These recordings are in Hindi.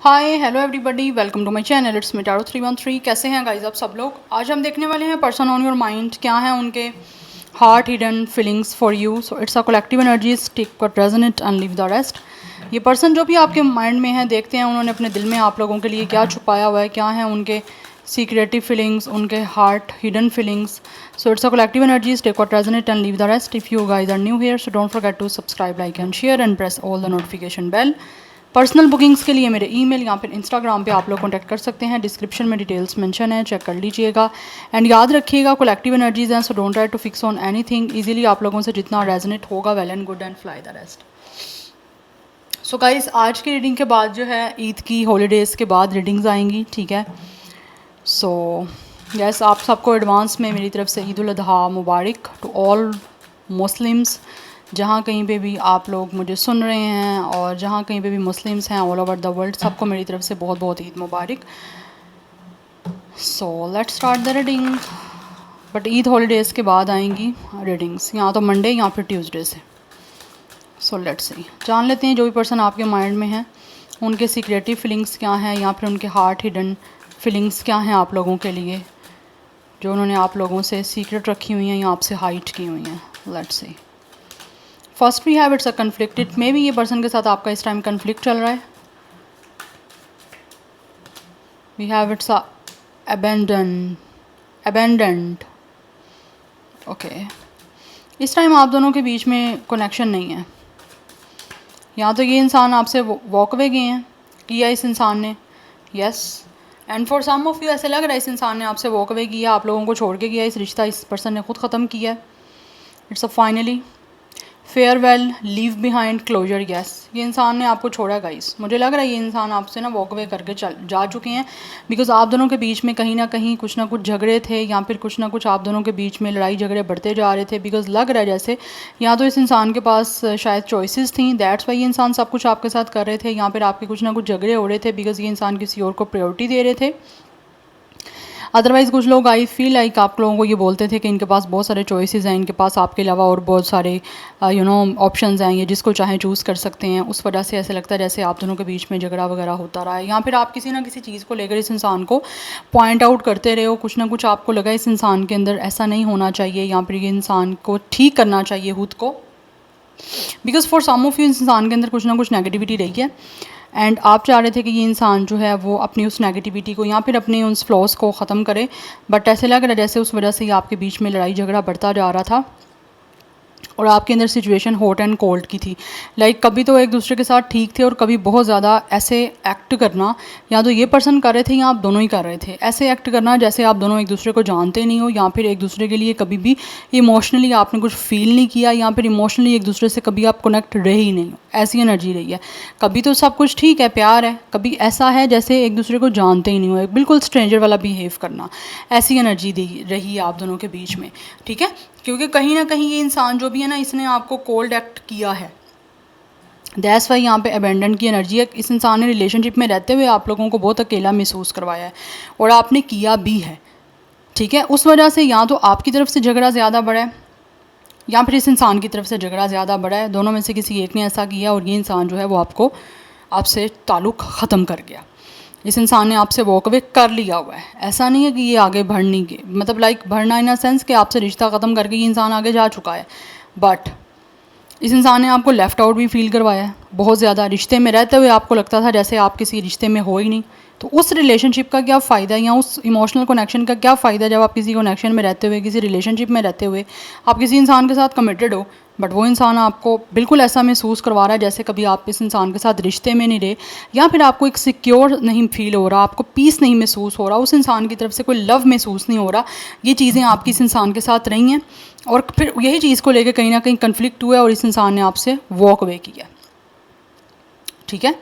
Hi hello everybody, welcome to my channel. It's me tarot 313। कैसे हैं गाइस आप सब लोग? आज हम देखने वाले हैं पर्सन ऑन योर माइंड, क्या है उनके heart hidden feelings for you. So it's a collective energies, take what resonate and leave the rest. ये पर्सन जो भी आपके माइंड में है, देखते हैं उन्होंने अपने दिल में आप लोगों के लिए क्या छुपाया हुआ है, क्या है उनके सीक्रेटिव फीलिंग्स, उनके heart hidden feelings. So it's a collective energies, take what resonate and leave the rest. If you guys are new here, so don't forget to subscribe, like and share and press all the notification bell. Personal bookings के लिए मेरे ईमेल या फिर इंस्टाग्राम पे आप लोग कॉन्टैक्ट कर सकते हैं। डिस्क्रिप्शन में डिटेल्स मेंशन है, चेक कर लीजिएगा। एंड याद रखिएगा, कलेक्टिव एनर्जीज हैं, so don't try to fix on anything. Easily आप लोगों से जितना रेजोनेट होगा, well and good, and fly the rest. So guys, आज की रीडिंग के बाद जो है, ईद की हॉलीडेज़ के बाद रीडिंग्स आएंगी, ठीक है। सो यस, आप सबको एडवांस में मेरी तरफ से ईद उल अजहा मुबारक टू ऑल मुस्लिम्स। जहाँ कहीं पे भी आप लोग मुझे सुन रहे हैं और जहाँ कहीं पे भी मुस्लिम्स हैं ऑल ओवर द वर्ल्ड, सबको मेरी तरफ से बहुत बहुत ईद मुबारक। So let's start the reading. But Eid holidays के बाद आएंगी रीडिंग्स, यहाँ तो मंडे या फिर ट्यूसडे से। सो लेट्स सी, जान लेते हैं जो भी पर्सन आपके माइंड में है, उनके सीक्रेटिव फीलिंग्स क्या हैं, या फिर उनके हार्ट हिडन फीलिंग्स क्या हैं आप लोगों के लिए, जो उन्होंने आप लोगों से सीक्रेट रखी हुई हैं या आपसे हाइड की हुई हैं। Let's see. First we have it's a conflict. It may be ये पर्सन के साथ आपका इस टाइम कन्फ्लिक्ट चल रहा है। We have it's a abandoned. Okay, इस टाइम आप दोनों के बीच में कनेक्शन नहीं है। या तो ये इंसान आपसे वॉक अवे गए हैं, किया इस इंसान ने, yes. And for some of you ऐसे लग रहा है इस इंसान ने आपसे वॉक अवे किया, आप लोगों को छोड़ के किया। इस रिश्ता इस पर्सन ने खुद ख़त्म किया है। It's a finally farewell, leave behind, closure. Yes, ये इंसान ने आपको छोड़ा गाइस। मुझे लग रहा है ये इंसान आपसे ना वॉक अवे करके जा चुके हैं, बिकॉज आप दोनों के बीच में कहीं ना कहीं कुछ ना कुछ झगड़े थे, या फिर कुछ ना कुछ आप दोनों के बीच में लड़ाई झगड़े बढ़ते जा रहे थे। बिकॉज लग रहा है जैसे या तो इस इंसान के पास शायद चॉइसेस थी, दैट्स वाई ये इंसान सब कुछ आपके साथ कर रहे थे, या फिर आपके कुछ ना कुछ झगड़े हो रहे थे बिकॉज ये इंसान किसी और को प्रायोरिटी दे रहे थे। अदरवाइज़ कुछ लोग आई फील लाइक आप लोगों को ये बोलते थे कि इनके पास बहुत सारे चॉइसेस हैं, इनके पास आपके अलावा और बहुत सारे ऑप्शंस हैं, ये जिसको चाहे चूज़ कर सकते हैं। उस वजह से ऐसे लगता है जैसे आप दोनों के बीच में झगड़ा वगैरह होता रहा है, या फिर आप किसी ना किसी चीज़ को लेकर इस इंसान को पॉइंट आउट करते रहे हो। कुछ ना कुछ आपको लगा इस इंसान के अंदर ऐसा नहीं होना चाहिए, या फिर ये इंसान को ठीक करना चाहिए खुद को। Because for some of you इस इंसान के अंदर कुछ ना कुछ नेगेटिविटी रही है, एंड आप चाह रहे थे कि ये इंसान जो है वो अपनी उस नेगेटिविटी को या फिर अपने उन फ्लॉज को ख़त्म करे। बट ऐसे लग रहा है जैसे उस वजह से ही आपके बीच में लड़ाई झगड़ा बढ़ता जा रहा था, और आपके अंदर सिचुएशन हॉट एंड कोल्ड की थी। लाइक कभी तो एक दूसरे के साथ ठीक थे, और कभी बहुत ज़्यादा ऐसे एक्ट करना, या तो ये पर्सन कर रहे थे या आप दोनों ही कर रहे थे, ऐसे एक्ट करना जैसे आप दोनों एक दूसरे को जानते नहीं हो, या फिर एक दूसरे के लिए कभी भी इमोशनली आपने कुछ फील नहीं किया, या फिर इमोशनली एक दूसरे से कभी आप कनेक्ट रहे ही नहीं हो। ऐसी एनर्जी रही है। कभी तो सब कुछ ठीक है, प्यार है, कभी ऐसा है जैसे एक दूसरे को जानते ही नहीं हो, एक बिल्कुल स्ट्रेंजर वाला बिहेव करना। ऐसी एनर्जी रही है आप दोनों के बीच में, ठीक है। क्योंकि कहीं ना कहीं ये इंसान जो भी है ना, इसने आपको कोल्ड एक्ट किया है। दैट्स वाई यहाँ पे अबेंडन की एनर्जी है। इस इंसान ने रिलेशनशिप में रहते हुए आप लोगों को बहुत अकेला महसूस करवाया है, और आपने किया भी है, ठीक है। उस वजह से या तो आपकी तरफ से झगड़ा ज़्यादा बढ़ा है, या फिर इस इंसान की तरफ से झगड़ा ज़्यादा बढ़ा है। दोनों में से किसी एक ने ऐसा किया, और ये इंसान जो है वो आपको आपसे ताल्लुक़ ख़त्म कर गया। इस इंसान ने आपसे वॉक अवे कर लिया हुआ है। ऐसा नहीं है कि ये आगे बढ़ नहीं गए, मतलब लाइक बढ़ना इन अ सेंस कि आपसे रिश्ता ख़त्म करके ये इंसान आगे जा चुका है। बट इस इंसान ने आपको लेफ़्ट आउट भी फील करवाया है बहुत ज़्यादा। रिश्ते में रहते हुए आपको लगता था जैसे आप किसी रिश्ते में हो ही नहीं। तो उस रिलेशनशिप का क्या फ़ायदा, या उस इमोशनल कनेक्शन का क्या फ़ायदा, जब आप किसी कनेक्शन में रहते हुए, किसी रिलेशनशिप में रहते हुए आप किसी इंसान के साथ कमिटेड हो, बट वो इंसान आपको बिल्कुल ऐसा महसूस करवा रहा है जैसे कभी आप इस इंसान के साथ रिश्ते में नहीं रहे, या फिर आपको एक सिक्योर नहीं फील हो रहा, आपको पीस नहीं महसूस हो रहा, उस इंसान की तरफ से कोई लव महसूस नहीं हो रहा। ये चीज़ें आपकी इस इंसान के साथ रही हैं, और फिर यही चीज़ को लेकर कहीं ना कहीं कन्फ्लिक्ट हुआ है, और इस इंसान ने आपसे वॉक अवे किया, ठीक है।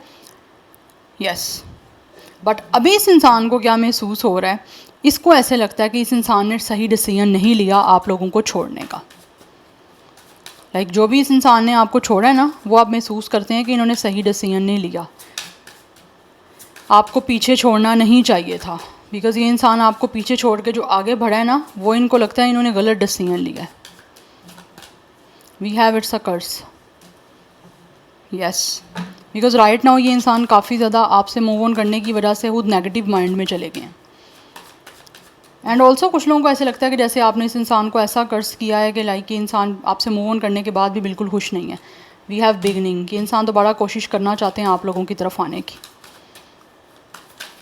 यस, बट अभी इस इंसान को क्या महसूस हो रहा है, इसको ऐसे लगता है कि इस इंसान ने सही डिसीजन नहीं लिया आप लोगों को छोड़ने का। लाइक जो भी इस इंसान ने आपको छोड़ा है ना, वो आप महसूस करते हैं कि इन्होंने सही डिसीजन नहीं लिया, आपको पीछे छोड़ना नहीं चाहिए था। बिकॉज ये इंसान आपको पीछे छोड़ के जो आगे बढ़ा है ना, वो इनको लगता है इन्होंने गलत डिसीजन लिया है। We have it's a curse. Yes, because right now ये इंसान काफ़ी ज़्यादा आपसे मूव ऑन करने की वजह से खुद नेगेटिव माइंड में चले गए हैं। एंड ऑल्सो कुछ लोगों को ऐसे लगता है कि जैसे आपने इस इंसान को ऐसा कर्ज किया है कि लाइक ये इंसान आपसे मूव ऑन करने के बाद भी बिल्कुल खुश नहीं है। वी हैव बिगनिंग कि इंसान दोबारा कोशिश करना चाहते हैं आप लोगों की तरफ आने की,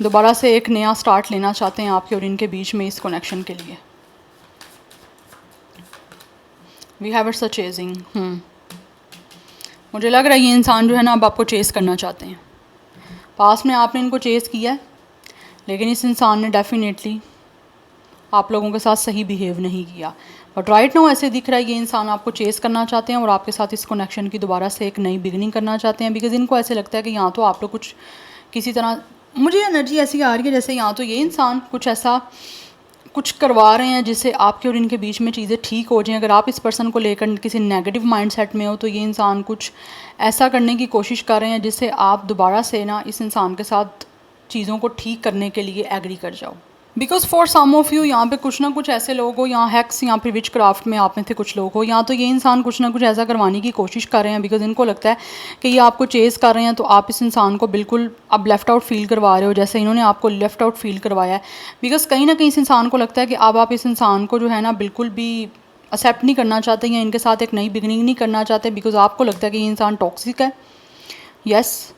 दोबारा से एक नया स्टार्ट लेना चाहते हैं आपके और इनके बीच में इस कनेक्शन के लिए। We have it's a chasing. मुझे लग रहा है ये इंसान जो है ना अब आपको चेज़ करना चाहते हैं। पास में आपने इनको चेज़ किया है, लेकिन इस इंसान ने डेफिनेटली आप लोगों के साथ सही बिहेव नहीं किया। बट राइट नाउ ऐसे दिख रहा है ये इंसान आपको चेज़ करना चाहते हैं और आपके साथ इस कनेक्शन की दोबारा से एक नई बिगनिंग करना चाहते हैं। बिकॉज इनको ऐसे लगता है कि यहाँ तो आप लोग कुछ किसी तरह, मुझे एनर्जी ऐसी आ रही है जैसे यहाँ तो ये इंसान कुछ ऐसा कुछ करवा रहे हैं जिससे आपके और इनके बीच में चीज़ें ठीक हो जाएं। अगर आप इस पर्सन को लेकर किसी नेगेटिव माइंडसेट में हो तो ये इंसान कुछ ऐसा करने की कोशिश कर रहे हैं जिससे आप दोबारा से ना इस इंसान के साथ चीज़ों को ठीक करने के लिए एग्री कर जाओ। Because for some of you यहाँ पे कुछ ना कुछ ऐसे लोग हो, यहाँ हैक्स या फिर विच क्राफ्ट में आप में थे कुछ लोग हो, यहाँ तो ये इंसान कुछ ना कुछ ऐसा करवाने की कोशिश कर रहे हैं। बिकॉज इनको लगता है कि ये आपको चेज़ कर रहे हैं तो आप इस इंसान को बिल्कुल अब लेफ़्ट आउट फील करवा रहे हो जैसे इन्होंने आपको लेफ़्ट आउट फील करवाया है। बिकॉज कहीं ना कहीं इस इंसान को लगता है कि अब आप इस इंसान को जो है ना बिल्कुल भी एक्सेप्ट नहीं करना चाहते या इनके साथ एक नई बिगनिंग नहीं करना चाहते। बिकॉज आपको लगता है कि ये इंसान टॉक्सिक है, यस,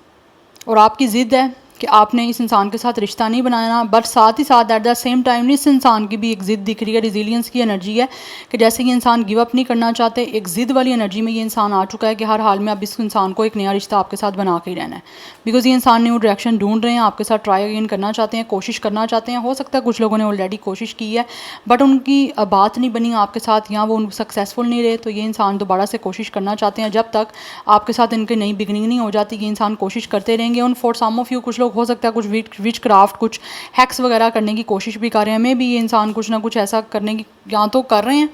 और आपकी ज़िद है कि आपने इस इंसान के साथ रिश्ता नहीं बनाना। बट साथ ही साथ एट द सेम टाइम इस इंसान की भी एक ज़िद दिख रही है, रिजिलियंस की एनर्जी है कि जैसे ये इंसान गिव अप नहीं करना चाहते, एक ज़िद वाली एनर्जी में ये इंसान आ चुका है कि हर हाल में अब इस इंसान को एक नया रिश्ता आपके साथ बना के ही रहना है। बिकॉज ये इंसान न्यू डायरेक्शन ढूंढ रहे हैं, आपके साथ ट्राई अगेन करना चाहते हैं, कोशिश करना चाहते हैं। हो सकता है कुछ लोगों ने ऑलरेडी कोशिश की है बट उनकी बात नहीं बनी आपके साथ या वो सक्सेसफुल नहीं रहे, तो ये इंसान दोबारा से कोशिश करना चाहते हैं। जब तक आपके साथ इनकी नई बिगनिंग नहीं हो जाती ये इंसान कोशिश करते रहेंगे। उन फॉर सम ऑफ यू कुछ लोग हो सकता है कुछ विच क्राफ्ट कुछ हैक्स वगैरह करने की कोशिश भी कर रहे हैं। मे भी ये इंसान कुछ ना कुछ ऐसा करने की या तो कर रहे हैं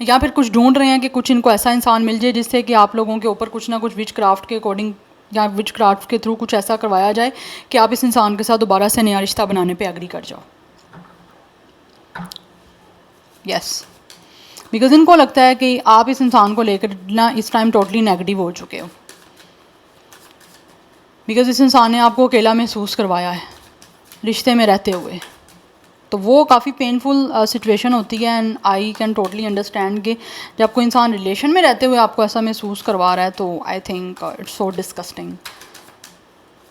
या फिर कुछ ढूंढ रहे हैं कि कुछ इनको ऐसा इंसान मिल जाए जिससे कि आप लोगों के ऊपर कुछ ना कुछ विच क्राफ्ट के अकॉर्डिंग या विच क्राफ्ट के थ्रू कुछ ऐसा करवाया जाए कि आप इस इंसान के साथ दोबारा से नया रिश्ता बनाने पे एग्री कर जाओ। यस, बिकॉज इनको लगता है कि आप इस इंसान को लेकर ना इस टाइम टोटली नेगेटिव हो चुके हो। बिकॉज इस इंसान ने आपको अकेला महसूस करवाया है रिश्ते में रहते हुए, तो वो काफ़ी पेनफुल सिचुएशन होती है। And I can totally understand कि जब कोई इंसान रिलेशन में रहते हुए आपको ऐसा महसूस करवा रहा है तो I think it's so disgusting.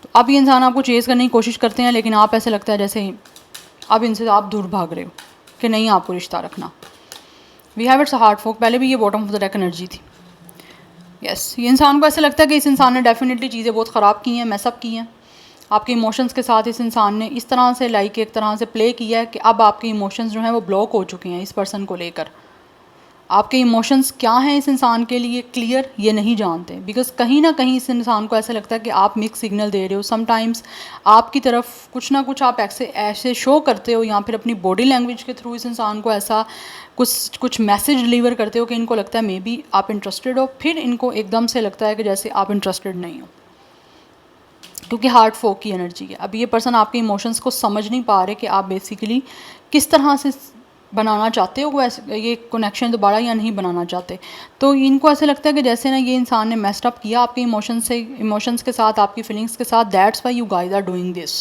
तो अब ये इंसान आपको चेज़ करने की कोशिश करते हैं लेकिन आप ऐसे लगता है जैसे अब इनसे आप दूर भाग रहे हो कि नहीं आपको रिश्ता रखना। वी हैव इट्स हार्ट फोक, पहले भी ये bottom of the deck energy थी। यस, ये इंसान को ऐसा लगता है कि इस इंसान ने डेफिनेटली चीज़ें बहुत ख़राब की हैं, मैसअप की हैं आपके इमोशंस के साथ। इस इंसान ने इस तरह से लाइक एक तरह से प्ले किया है कि अब आपके इमोशंस जो हैं वो ब्लॉक हो चुके हैं इस पर्सन को लेकर। आपके इमोशंस क्या हैं इस इंसान के लिए क्लियर ये नहीं जानते। बिकॉज कहीं ना कहीं इस इंसान को ऐसा लगता है कि आप मिक्स सिग्नल दे रहे हो। समटाइम्स आपकी तरफ कुछ ना कुछ आप ऐसे शो करते हो या फिर अपनी बॉडी लैंग्वेज के थ्रू इस इंसान को ऐसा कुछ मैसेज डिलीवर करते हो कि इनको लगता है मे बी आप इंटरेस्टेड हो, फिर इनको एकदम से लगता है कि जैसे आप इंटरेस्टेड नहीं हो, क्योंकि हार्ट फोक की एनर्जी है। अब ये पर्सन आपके इमोशंस को समझ नहीं पा रहे कि आप बेसिकली किस तरह से बनाना चाहते हो वैसे ये कनेक्शन दोबारा या नहीं बनाना चाहते। तो इनको ऐसे लगता है कि जैसे ना ये इंसान ने मेस्ड अप किया आपके इमोशंस के साथ, आपकी फीलिंग्स के साथ, that's why you guys are doing this.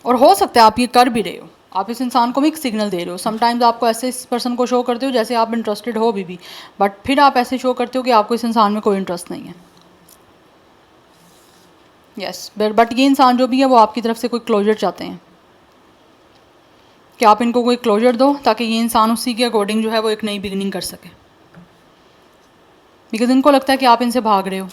और हो सकता है आप ये कर भी रहे हो, आप इस इंसान को मिक्स सिग्नल दे रहे हो। समटाइम्स आपको ऐसे इस पर्सन को शो करते हो जैसे आप इंटरेस्टेड हो भी बट फिर आप ऐसे शो करते हो कि आपको इस इंसान में कोई इंटरेस्ट नहीं है। यस, बट ये इंसान जो भी है वो आपकी तरफ से कोई क्लोजर चाहते हैं कि आप इनको कोई क्लोजर दो ताकि ये इंसान उसी के अकॉर्डिंग जो है वो एक नई बिगनिंग कर सके। बिकॉज इनको लगता है कि आप इनसे भाग रहे हो,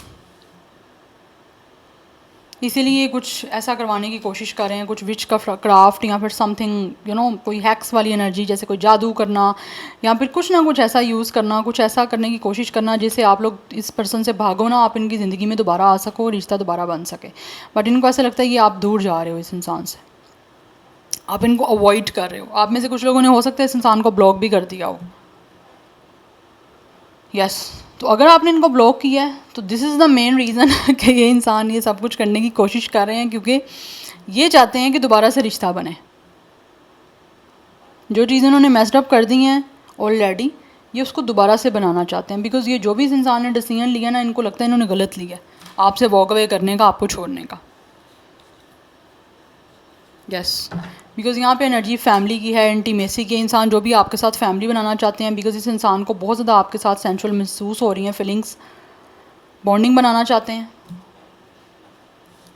इसीलिए कुछ ऐसा करवाने की कोशिश कर रहे हैं, कुछ विच का क्राफ्ट या फिर समथिंग यू नो कोई हैक्स वाली एनर्जी, जैसे कोई जादू करना या फिर कुछ ना कुछ ऐसा यूज़ करना, कुछ ऐसा करने की कोशिश करना जिससे आप लोग इस पर्सन से भागो ना, आप इनकी ज़िंदगी में दोबारा आ सको, रिश्ता दोबारा बन सके। बट इनको ऐसा लगता है कि आप दूर जा रहे हो इस इंसान से, आप इनको अवॉइड कर रहे हो। आप में से कुछ लोगों ने हो सकता है इस इंसान को ब्लॉक भी कर दिया हो। यस, तो अगर आपने इनको ब्लॉक किया है तो this is the main reason कि ये इंसान ये सब कुछ करने की कोशिश कर रहे हैं, क्योंकि ये चाहते हैं कि दोबारा से रिश्ता बने। जो चीज़ें उन्होंने मेस्ड अप कर दी हैं ऑलरेडी, ये उसको दोबारा से बनाना चाहते हैं। बिकॉज ये जो भी इस इंसान ने डिसीजन लिया ना, इनको लगता है इन्होंने गलत लिया। आपसे वॉक अवे करने का, आपको छोड़ने का। यस, बिकॉज़ यहाँ पे एनर्जी फैमिली की है, इंटीमेसी की। इंसान जो भी आपके साथ फैमिली बनाना चाहते हैं, बिकॉज़ इस इंसान को बहुत ज़्यादा आपके साथ सेंसुअल महसूस हो रही हैं, फीलिंग्स, बॉन्डिंग बनाना चाहते हैं।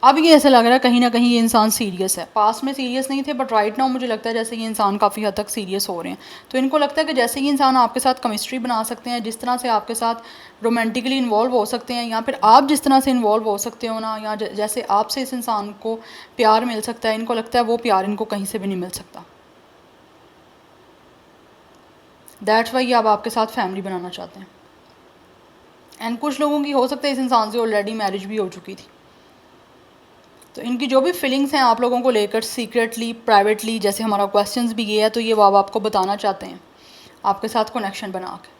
अब ये ऐसा लग रहा है कहीं ना कहीं ये इंसान सीरियस है। पास्ट में सीरियस नहीं थे, बट राइट नाउ मुझे लगता है जैसे ये इंसान काफ़ी हद तक सीरियस हो रहे हैं। तो इनको लगता है कि जैसे ये इंसान आपके साथ केमिस्ट्री बना सकते हैं, जिस तरह से आपके साथ रोमांटिकली इन्वॉल्व हो सकते हैं, या फिर आप जिस तरह से इन्वॉल्व हो सकते हो ना, या जैसे आपसे इस इंसान को प्यार मिल सकता है, इनको लगता है वो प्यार इनको कहीं से भी नहीं मिल सकता। दैट्स वाई अब आपके साथ फैमिली बनाना चाहते हैं। एंड कुछ लोगों की हो सकता है इस इंसान से ऑलरेडी मैरिज भी हो चुकी थी। तो इनकी जो भी फीलिंग्स हैं आप लोगों को लेकर, सीक्रेटली, प्राइवेटली, जैसे हमारा क्वेश्चंस भी ये है, तो ये वो आपको बताना चाहते हैं, आपके साथ कनेक्शन बना के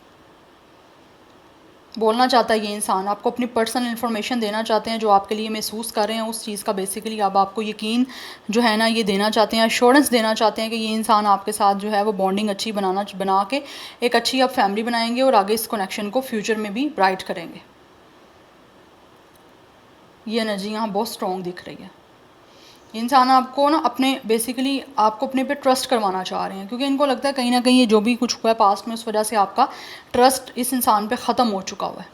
बोलना चाहता है ये इंसान, आपको अपनी पर्सनल इन्फॉर्मेशन देना चाहते हैं, जो आपके लिए महसूस कर रहे हैं उस चीज़ का बेसिकली अब आपको यकीन जो है ना ये देना चाहते हैं, एश्योरेंस देना चाहते हैं कि ये इंसान आपके साथ जो है वो बॉन्डिंग अच्छी बना के एक अच्छी आप फैमिली बनाएंगे और आगे इस कनेक्शन को फ्यूचर में भी ब्राइट करेंगे। ये एनर्जी यहाँ बहुत स्ट्रॉन्ग दिख रही है। इंसान आपको ना अपने बेसिकली आपको अपने पे ट्रस्ट करवाना चाह रहे हैं, क्योंकि इनको लगता है कहीं ना कहीं ये जो भी कुछ हुआ है पास्ट में उस वजह से आपका ट्रस्ट इस इंसान पे ख़त्म हो चुका हुआ है।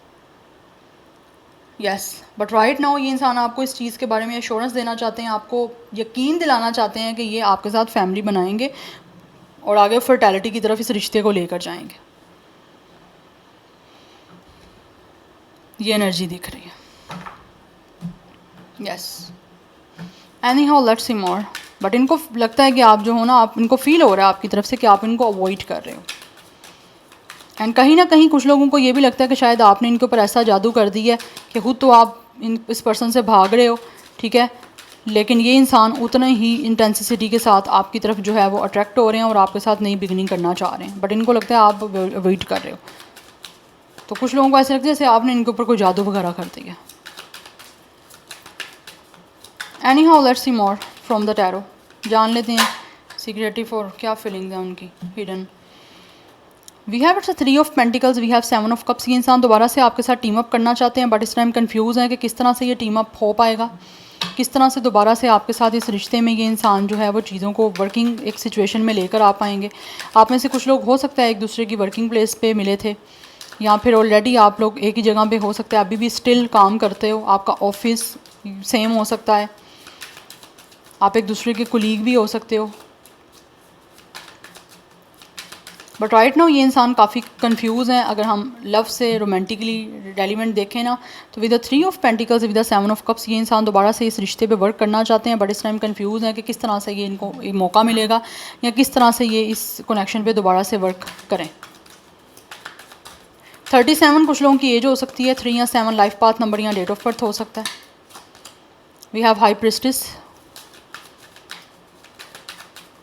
यस, बट राइट नाउ ये इंसान आपको इस चीज़ के बारे में एश्योरेंस देना चाहते हैं, आपको यकीन दिलाना चाहते हैं कि ये आपके साथ फैमिली बनाएंगे और आगे फर्टैलिटी की तरफ इस रिश्ते को लेकर जाएंगे। ये एनर्जी दिख रही है। Yes, any how let's see more. But इनको लगता है कि आप जो हो ना, आप इनको फील हो रहा है आपकी तरफ से कि आप इनको अवॉइड कर रहे हो। एंड कहीं ना कहीं कुछ लोगों को ये भी लगता है कि शायद आपने इनके ऊपर ऐसा जादू कर दिया है कि खुद तो आप इस पर्सन से भाग रहे हो, ठीक है, लेकिन ये इंसान उतना ही इंटेंसिटी के साथ आपकी तरफ जो है वो अट्रैक्ट हो रहे हैं और आपके साथ नई बिगनिंग करना चाह रहे हैं, बट इनको लगता है आप अवॉइड कर रहे हो। तो कुछ लोगों को ऐसे लगता है जैसे आपने इनके ऊपर कोई जादू वगैरह कर दिया। Anyhow let's see more from the tarot. जान लेते हैं सीक्रेटिव और क्या फीलिंग्स हैं उनकी hidden. We have it's 3 of pentacles, we have 7 of cups. ये इंसान दोबारा से आपके साथ टीम अप करना चाहते हैं, बट इस टाइम कंफ्यूज हैं कि किस तरह से ये टीम अप हो पाएगा, किस तरह से दोबारा से आपके साथ इस रिश्ते में ये इंसान जो है वो चीज़ों को वर्किंग एक सिचुएशन में लेकर आ पाएंगे। आप में से कुछ लोग हो सकता है एक दूसरे की वर्किंग प्लेस पे मिले थे, या फिर ऑलरेडी आप लोग एक ही जगह पे हो सकता है, अभी भी स्टिल काम करते हो, आपका ऑफिस सेम हो सकता है, आप एक दूसरे के कुलीग भी हो सकते हो। बट राइट नाउ ये इंसान काफ़ी कंफ्यूज हैं। अगर हम लव से रोमांटिकली रेलिवेंट देखें ना, तो with the 3 of pentacles, with the 7 of cups, ये इंसान दोबारा से इस रिश्ते पे वर्क करना चाहते हैं, बट इस टाइम कंफ्यूज हैं कि किस तरह से ये इनको एक मौका मिलेगा या किस तरह से ये इस कनेक्शन पे दोबारा से वर्क करें। 37 कुछ लोगों की एज हो सकती है, 3 या 7 लाइफ पाथ नंबर या डेट ऑफ बर्थ हो सकता है। We have high priestess,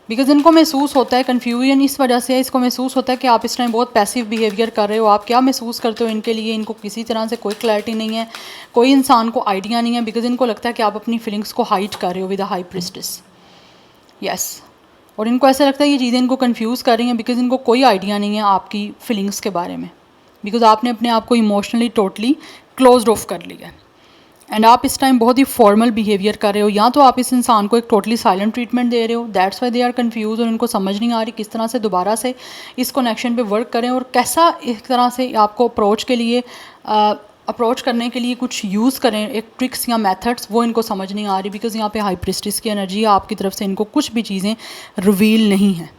because इनको महसूस होता है कन्फ्यूजन इस वजह से, इसको महसूस होता है कि आप इस टाइम बहुत पैसिव बिहेवियर कर रहे हो। आप क्या महसूस करते हो इनके लिए, इनको किसी तरह से कोई क्लैरिटी नहीं है, कोई इंसान को आइडिया नहीं है, बिकॉज इनको लगता है कि आप अपनी फीलिंग्स को हाइड कर रहे हो with a high priestess. Yes, और इनको ऐसा लगता है ये चीज़ें इनको कन्फ्यूज़ कर रही हैं, बिकॉज इनको कोई आइडिया नहीं है आपकी फीलिंग्स के बारे में, बिकॉज आपने अपने आप को इमोशनली टोटली क्लोज ऑफ कर लिया है। एंड आप इस टाइम बहुत ही फॉर्मल बिहेवियर कर रहे हो, या तो आप इस इंसान को एक टोटली साइलेंट ट्रीटमेंट दे रहे हो, that's why they are confuse, और इनको समझ नहीं आ रही किस तरह से दोबारा से इस कनेक्शन पे वर्क करें और कैसा एक तरह से आपको अप्रोच करने के लिए कुछ यूज़ करें, एक ट्रिक्स या मेथड्स, वो इनको समझ नहीं आ रही, बिकॉज यहाँ पे हाई प्रिस्टिस की एनर्जी है, आपकी तरफ से इनको कुछ भी चीज़ें रिवील नहीं है।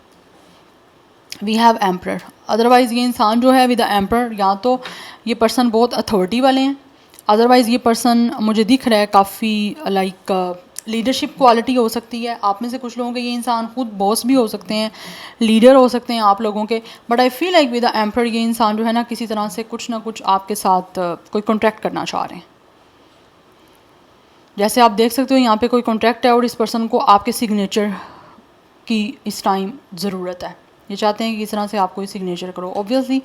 वी हैव एम्पर, अदरवाइज़ ये इंसान जो है विद द एम्पर, या तो ये पर्सन बहुत अथॉरिटी वाले हैं, अदरवाइज़ ये पर्सन मुझे दिख रहा है काफ़ी लाइक लीडरशिप क्वालिटी हो सकती है। आप में से कुछ लोगों के ये इंसान खुद बॉस भी हो सकते हैं, लीडर हो सकते हैं आप लोगों के, but I feel like with the emperor ये इंसान जो है ना किसी तरह से कुछ ना कुछ आपके साथ कोई कॉन्ट्रैक्ट करना चाह रहे हैं। जैसे आप देख सकते हो यहाँ पे कोई कॉन्ट्रैक्ट है और इस पर्सन को आपके सिग्नेचर की इस टाइम ज़रूरत है, ये चाहते हैं कि इस तरह से आपको सिग्नेचर करो। ऑब्वियसली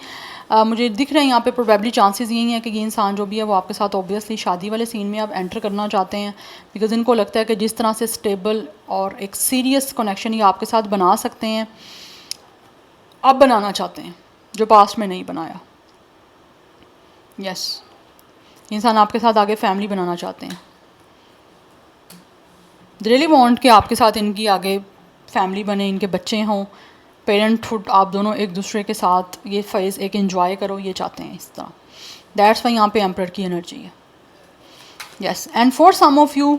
मुझे दिख रहा है यहाँ पे प्रोबेबली चांसेस यही हैं कि ये इंसान जो भी है वो आपके साथ ऑब्वियसली शादी वाले सीन में आप एंटर करना चाहते हैं, बिकॉज इनको लगता है कि जिस तरह से स्टेबल और एक सीरियस कनेक्शन ये आपके साथ बना सकते हैं, अब बनाना चाहते हैं जो पास्ट में नहीं बनाया। यस, इंसान आपके साथ आगे फैमिली बनाना चाहते हैं। दे रियली वांट कि आपके साथ इनकी आगे फैमिली बने, इनके बच्चे हों, पेरेंटहुड आप दोनों एक दूसरे के साथ ये फेज़ एक एंजॉय करो, ये चाहते हैं इस तरह। दैट्स वाई यहाँ पे एम्परर की एनर्जी है। Yes, and for some of you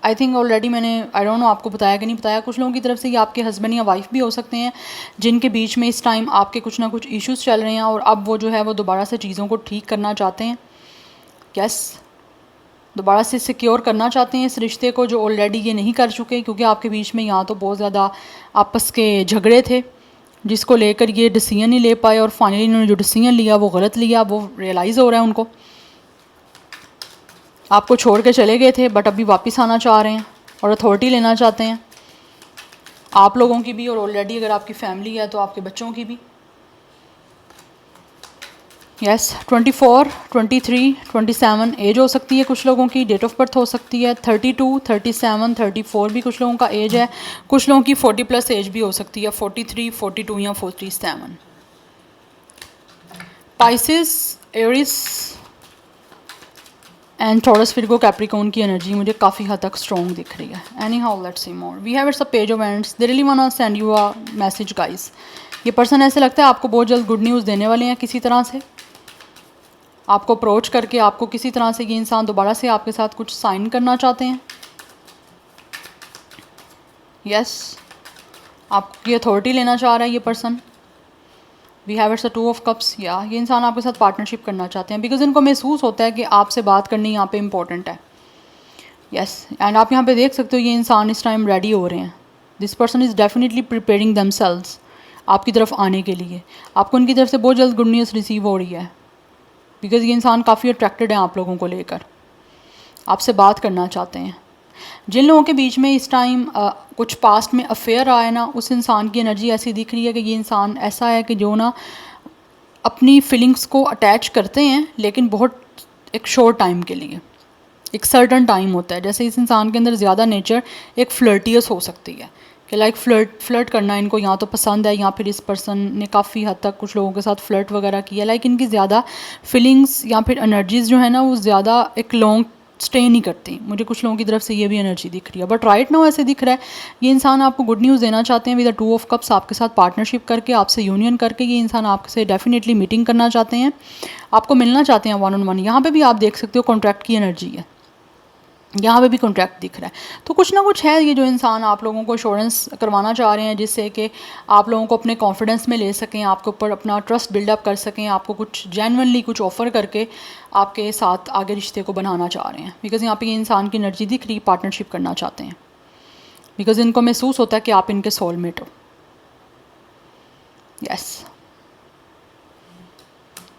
I think already मैंने आई डोंट नो आपको बताया कि नहीं बताया, कुछ लोगों की तरफ से ये आपके हस्बैंड या वाइफ भी हो सकते हैं जिनके बीच में इस टाइम आपके कुछ ना कुछ इश्यूज़ चल रहे हैं और अब वो जो है वो दोबारा से चीज़ों को ठीक करना चाहते हैं। यस, दोबारा से सिक्योर करना चाहते हैं इस रिश्ते को जो ऑलरेडी ये नहीं कर चुके, क्योंकि आपके बीच में यहाँ तो बहुत ज़्यादा आपस के झगड़े थे जिसको लेकर ये डिसीजन नहीं ले पाए और फाइनली इन्होंने जो डिसीजन लिया वो गलत लिया। वो रियलाइज़ हो रहा है उनको, आपको छोड़ के चले गए थे बट अभी वापस आना चाह रहे हैं और अथॉरिटी लेना चाहते हैं, आप लोगों की भी और ऑलरेडी अगर आपकी फैमिली है तो आपके बच्चों की भी। यस, 24, 23, 27 एज हो सकती है कुछ लोगों की, डेट ऑफ बर्थ हो सकती है 32, 37, 34 भी कुछ लोगों का एज है, कुछ लोगों की 40+ एज भी हो सकती है, 43, 42 या 47। Pisces, Aries and Taurus, Virgo, Capricorn की एनर्जी मुझे काफ़ी हद तक स्ट्रॉन्ग दिख रही है। Anyhow let's see more, we have it's a page of wands, they really want to send you a message guys. ये पर्सन ऐसे लगता है आपको बहुत जल्द गुड न्यूज़ देने वाले हैं, किसी तरह से आपको अप्रोच करके आपको किसी तरह से ये इंसान दोबारा से आपके साथ कुछ साइन करना चाहते हैं। यस, आपकी अथॉरिटी लेना चाह रहा है ये person. We have it's a 2 of cups, या ये इंसान आपके साथ पार्टनरशिप करना चाहते हैं बिकॉज इनको महसूस होता है कि आपसे बात करनी यहाँ पे इम्पोर्टेंट है। यस, एंड आप यहाँ पे देख सकते हो ये इंसान इस टाइम रेडी हो रहे हैं। This person is definitely preparing themselves आपकी तरफ आने के लिए। आपको उनकी तरफ से बहुत जल्द गुड न्यूज़ रिसीव हो रही है बिकॉज़ ये इंसान काफ़ी अट्रैक्टेड है आप लोगों को लेकर, आपसे बात करना चाहते हैं। जिन लोगों के बीच में इस टाइम कुछ पास्ट में अफेयर आया ना, उस इंसान की एनर्जी ऐसी दिख रही है कि ये इंसान ऐसा है कि जो ना अपनी फीलिंग्स को अटैच करते हैं लेकिन बहुत एक शॉर्ट टाइम के लिए, एक सर्टन टाइम होता है। जैसे इस इंसान के अंदर ज़्यादा नेचर एक फ्लर्टियस हो सकती है कि लाइक फ्लर्ट करना इनको यहाँ तो पसंद है, या फिर इस पर्सन ने काफ़ी हद तक कुछ लोगों के साथ फ्लर्ट वगैरह किया। लाइक इनकी ज़्यादा फीलिंग्स या फिर एनर्जीज़ जो है ना वो ज़्यादा एक लॉन्ग स्टे नहीं करती। मुझे कुछ लोगों की तरफ से ये भी एनर्जी दिख रही है, बट राइट नाउ ऐसे दिख रहा है ये इंसान आपको गुड न्यूज़ देना चाहते हैं। विद द 2 ऑफ कप्स आपके साथ पार्टनरशिप करके, आपसे यूनियन करके ये इंसान आपसे डेफिनेटली मीटिंग करना चाहते हैं, आपको मिलना चाहते हैं 1-on-1। यहाँ पे भी आप देख सकते हो कॉन्ट्रैक्ट की एनर्जी है, यहाँ पे भी कॉन्ट्रैक्ट दिख रहा है। तो कुछ ना कुछ है ये जो इंसान आप लोगों को एश्योरेंस करवाना चाह रहे हैं जिससे कि आप लोगों को अपने कॉन्फिडेंस में ले सकें, आपके ऊपर अपना ट्रस्ट बिल्डअप कर सकें, आपको कुछ जेन्युइनली कुछ ऑफ़र करके आपके साथ आगे रिश्ते को बनाना चाह रहे हैं। बिकॉज़ यहाँ पे ये इंसान की एनर्जी दिख रही, पार्टनरशिप करना चाहते हैं बिकॉज़ इनको महसूस होता है कि आप इनके सोलमेट हो। यस,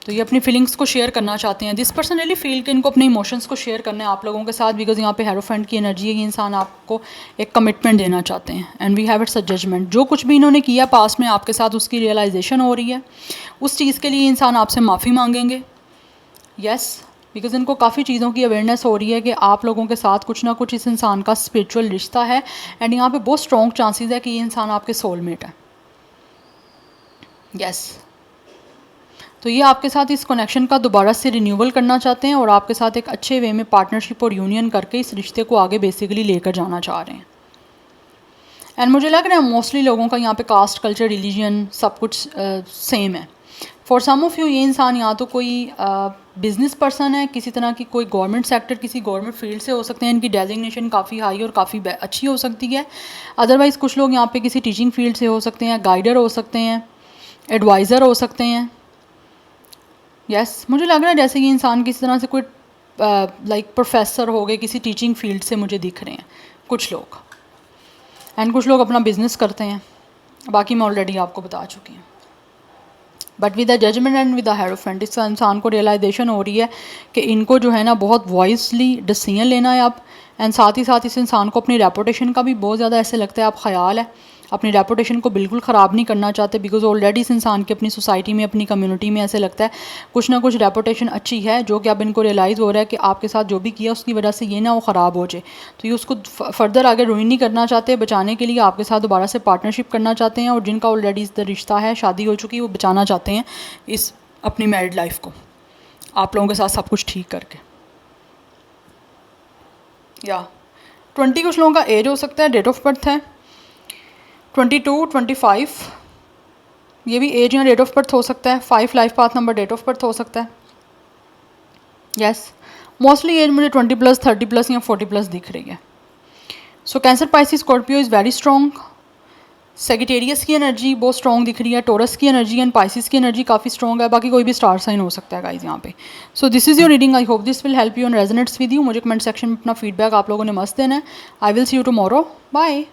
तो ये अपनी फीलिंग्स को शेयर करना चाहते हैं। दिस पर्सन रियली फील कि इनको अपने इमोशंस को शेयर करना है आप लोगों के साथ बिकॉज यहाँ पे हेरोफेंट की एनर्जी है। ये इंसान आपको एक कमिटमेंट देना चाहते हैं and we have it's a judgement. जो कुछ भी इन्होंने किया पास्ट में आपके साथ उसकी रियलाइजेशन हो रही है, उस चीज़ के लिए इंसान आपसे माफ़ी मांगेंगे। यस, बिकॉज इनको काफ़ी चीज़ों की अवेयरनेस हो रही है कि आप लोगों के साथ कुछ ना कुछ इस इंसान का स्पिरिचुअल रिश्ता है एंड यहाँ पे बहुत स्ट्रॉन्ग चांसेस है कि ये इंसान आपके सोलमेट है। यस, तो ये आपके साथ इस कनेक्शन का दोबारा से रिन्यूअल करना चाहते हैं और आपके साथ एक अच्छे वे में पार्टनरशिप और यूनियन करके इस रिश्ते को आगे बेसिकली लेकर जाना चाह रहे हैं। एंड मुझे लग रहा है मोस्टली लोगों का यहाँ पे कास्ट, कल्चर, रिलीजन सब कुछ सेम है। फॉर सम ऑफ यू ये इंसान या तो कोई बिजनेस पर्सन है, किसी तरह की कोई गवर्नमेंट सेक्टर, किसी गवर्नमेंट फील्ड से हो सकते हैं, इनकी डेजिग्नेशन काफ़ी हाई और काफ़ी अच्छी हो सकती है। अदरवाइज़ कुछ लोग यहाँ पे किसी टीचिंग फील्ड से हो सकते हैं, गाइडर हो सकते हैं, एडवाइज़र हो सकते हैं। यस, मुझे लग रहा है जैसे ये इंसान किसी तरह से कोई लाइक प्रोफेसर हो गए, किसी टीचिंग फील्ड से मुझे दिख रहे हैं कुछ लोग। एंड कुछ लोग अपना बिजनेस करते हैं, बाकी मैं ऑलरेडी आपको बता चुकी हूँ। But with the judgement and with the hierophant इस इंसान को रियलाइजेशन हो रही है कि इनको जो है ना बहुत वॉइसली डिसीजन लेना है अब। एंड साथ ही साथ इस इंसान को अपनी रेपुटेशन का भी बहुत ज़्यादा ऐसे लगता है आप ख्याल है, अपनी रेपुटेशन को बिल्कुल ख़राब नहीं करना चाहते बिकॉज ऑलरेडी इस इंसान की अपनी सोसाइटी में, अपनी कम्युनिटी में ऐसे लगता है कुछ ना कुछ रेपुटेशन अच्छी है, जो कि अब इनको रियलाइज़ हो रहा है कि आपके साथ जो भी किया उसकी वजह से ये ना वो ख़राब हो जाए। तो ये उसको फर्दर आगे रुइन नहीं करना चाहते, बचाने के लिए आपके साथ दोबारा से पार्टनरशिप करना चाहते हैं। और जिनका ऑलरेडी इस रिश्ता है, शादी हो चुकी है, वो बचाना चाहते हैं इस अपनी मैरिड लाइफ को आप लोगों के साथ सब कुछ ठीक करके। या 20 कुछ लोगों का एज हो सकता है, डेट ऑफ बर्थ है 22, 25, ये भी एज या डेट ऑफ बर्थ हो सकता है। 5 life path number date of birth हो सकता है। यस, मोस्टली एज मुझे 20+, 30+ या 40+ दिख रही है। So Cancer, Pisces, Scorpio is very strong. Sagittarius की एनर्जी बहुत स्ट्रॉन्ग दिख रही है, टोरस की एनर्जी एंड पाइसिस की एनर्जी काफ़ी स्ट्रॉन्ग है। बाकी कोई भी स्टार साइन हो सकता है गाइज यहाँ पे। So this is your reading, I hope this will help you and resonates with you. मुझे कमेंट सेक्शन में अपना फीडबैक आप लोगों ने मस्त देना है। I will see you tomorrow, bye.